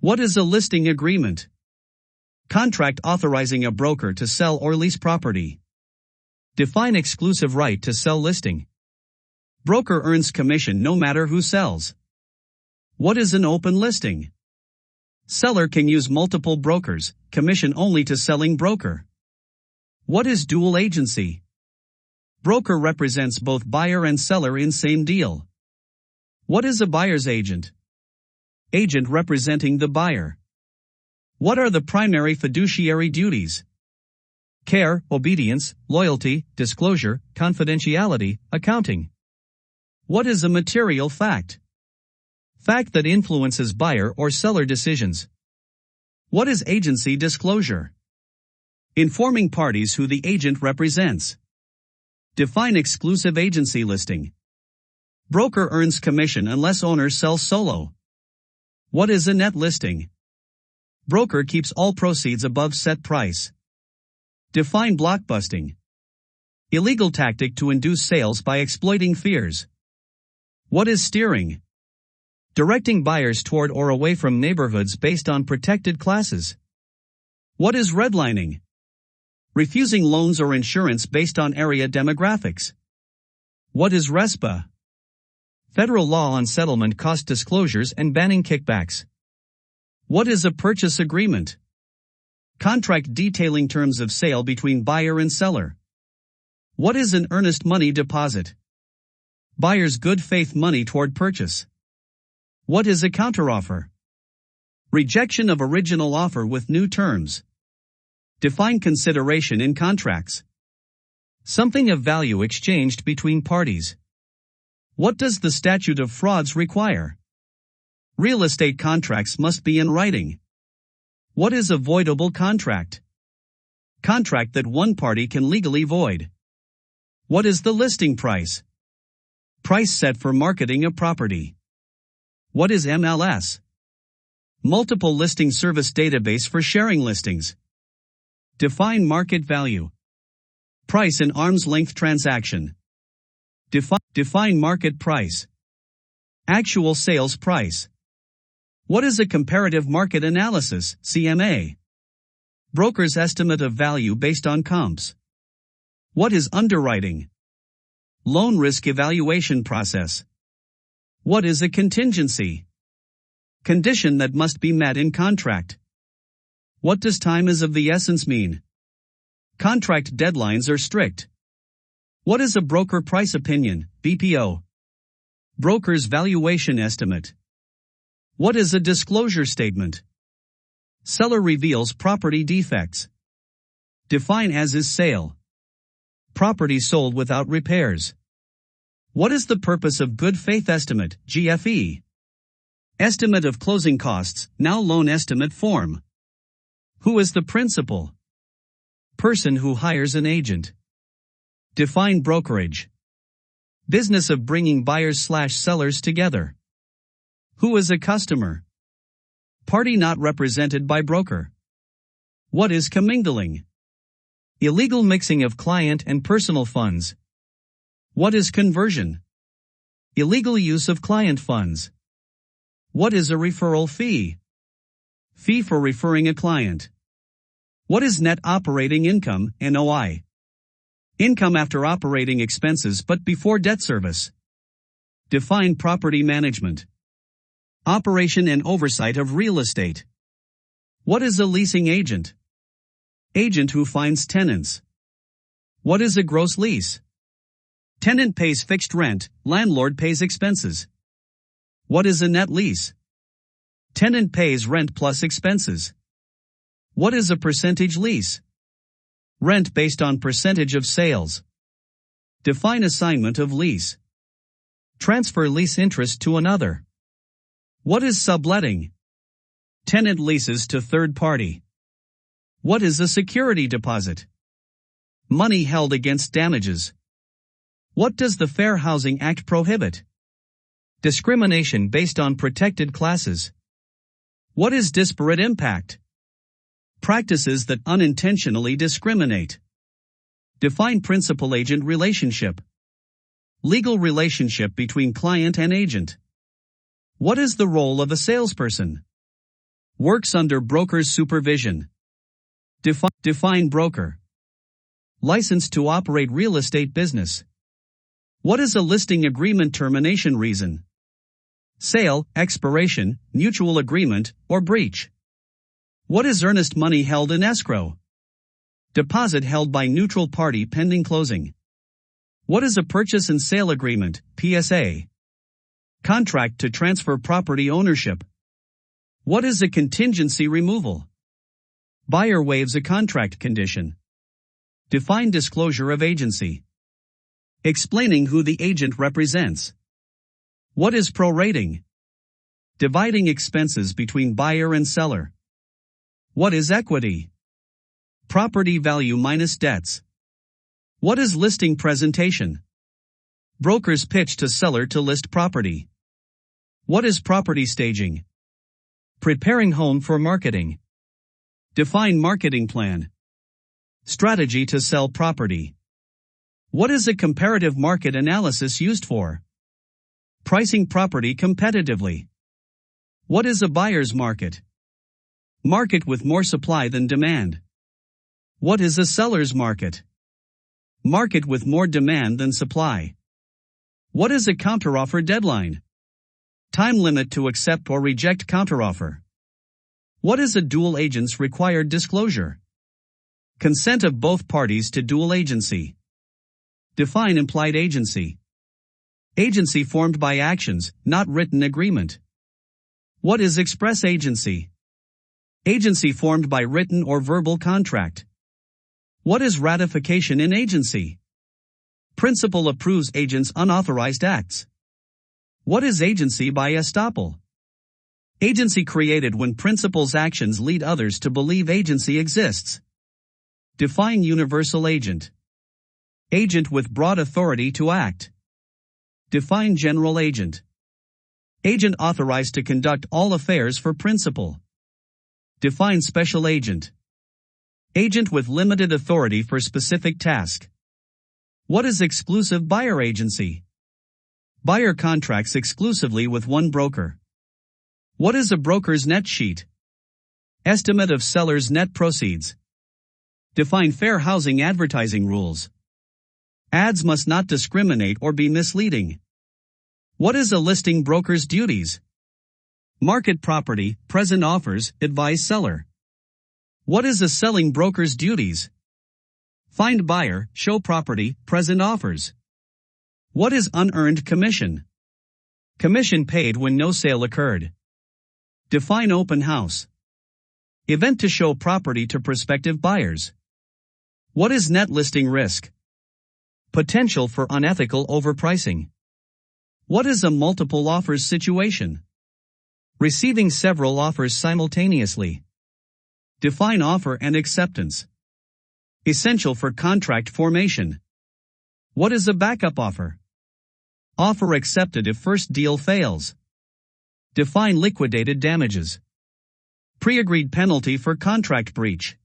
What is a listing agreement? Contract authorizing a broker to sell or lease property. Define exclusive right to sell listing. Broker earns commission no matter who sells. What is an open listing? Seller can use multiple brokers, commission only to selling broker. What is dual agency? Broker represents both buyer and seller in same deal. What is a buyer's agent? Agent representing the buyer. What are the primary fiduciary duties? Care, obedience, loyalty, disclosure, confidentiality, accounting. What is a material fact? Fact that influences buyer or seller decisions. What is agency disclosure? Informing parties who the agent represents. Define exclusive agency listing. Broker earns commission unless owner sells solo. What is a net listing? Broker keeps all proceeds above set price. Define blockbusting. Illegal tactic to induce sales by exploiting fears. What is steering? Directing buyers toward or away from neighborhoods based on protected classes. What is redlining? Refusing loans or insurance based on area demographics. What is RESPA? Federal law on settlement cost disclosures and banning kickbacks. What is a purchase agreement? Contract detailing terms of sale between buyer and seller. What is an earnest money deposit? Buyer's good faith money toward purchase. What is a counteroffer? Rejection of original offer with new terms. Define consideration in contracts. Something of value exchanged between parties. What does the statute of frauds require? Real estate contracts must be in writing. What is a voidable contract? Contract that one party can legally void. What is the listing price? Price set for marketing a property. What is MLS? Multiple listing service database for sharing listings. Define market value. Price in arm's length transaction. Define market price. Actual sales price. What is a comparative market analysis, CMA? Broker's estimate of value based on comps. What is underwriting? Loan risk evaluation process. What is a contingency? Condition that must be met in contract. What does time is of the essence mean? Contract deadlines are strict. What is a broker price opinion, BPO? Broker's valuation estimate. What is a disclosure statement? Seller reveals property defects. Define as is sale. Property sold without repairs. What is the purpose of good faith estimate, GFE? Estimate of closing costs, now loan estimate form. Who is the principal? Person who hires an agent. Define brokerage. Business of bringing buyers/sellers together. Who is a customer? Party not represented by broker. What is commingling? Illegal mixing of client and personal funds. What is conversion? Illegal use of client funds. What is a referral fee? Fee for referring a client. What is net operating income, NOI? Income after operating expenses but before debt service. Define property management. Operation and oversight of real estate. What is a leasing agent? Agent who finds tenants. What is a gross lease? Tenant pays fixed rent, landlord pays expenses. What is a net lease? Tenant pays rent plus expenses. What is a percentage lease? Rent based on percentage of sales. Define assignment of lease. Transfer lease interest to another. What is subletting? Tenant leases to third party. What is a security deposit? Money held against damages. What does the Fair Housing Act prohibit? Discrimination based on protected classes. What is disparate impact? Practices that unintentionally discriminate. Define principal-agent relationship. Legal relationship between client and agent. What is the role of a salesperson? Works under broker's supervision. Define broker. Licensed to operate real estate business. What is a listing agreement termination reason? Sale, expiration, mutual agreement, or breach. What is earnest money held in escrow? Deposit held by neutral party pending closing. What is a purchase and sale agreement, PSA? Contract to transfer property ownership. What is a contingency removal? Buyer waives a contract condition. Define disclosure of agency. Explaining who the agent represents. What is prorating? Dividing expenses between buyer and seller. What is equity? Property value minus debts. What is listing presentation? Broker's pitch to seller to list property. What is property staging? Preparing home for marketing. Define marketing plan. Strategy to sell property. What is a comparative market analysis used for? Pricing property competitively. What is a buyer's market? Market with more supply than demand. What is a seller's market? Market with more demand than supply. What is a counteroffer deadline? Time limit to accept or reject counteroffer. What is a dual agent's required disclosure? Consent of both parties to dual agency. Define implied agency. Agency formed by actions, not written agreement. What is express agency? Agency formed by written or verbal contract. What is ratification in agency? Principal approves agent's unauthorized acts. What is agency by estoppel? Agency created when principal's actions lead others to believe agency exists. Define universal agent. Agent with broad authority to act. Define general agent. Agent authorized to conduct all affairs for principal. Define special agent. Agent with limited authority for specific task. What is exclusive buyer agency? Buyer contracts exclusively with one broker. What is a broker's net sheet? Estimate of seller's net proceeds. Define fair housing advertising rules. Ads must not discriminate or be misleading. What is a listing broker's duties? Market property, present offers, advise seller. What is a selling broker's duties? Find buyer, show property, present offers. What is unearned commission? Commission paid when no sale occurred. Define open house. Event to show property to prospective buyers. What is net listing risk? Potential for unethical overpricing. What is a multiple offers situation? Receiving several offers simultaneously. Define offer and acceptance. Essential for contract formation. What is a backup offer? Offer accepted if first deal fails. Define liquidated damages. Pre-agreed penalty for contract breach.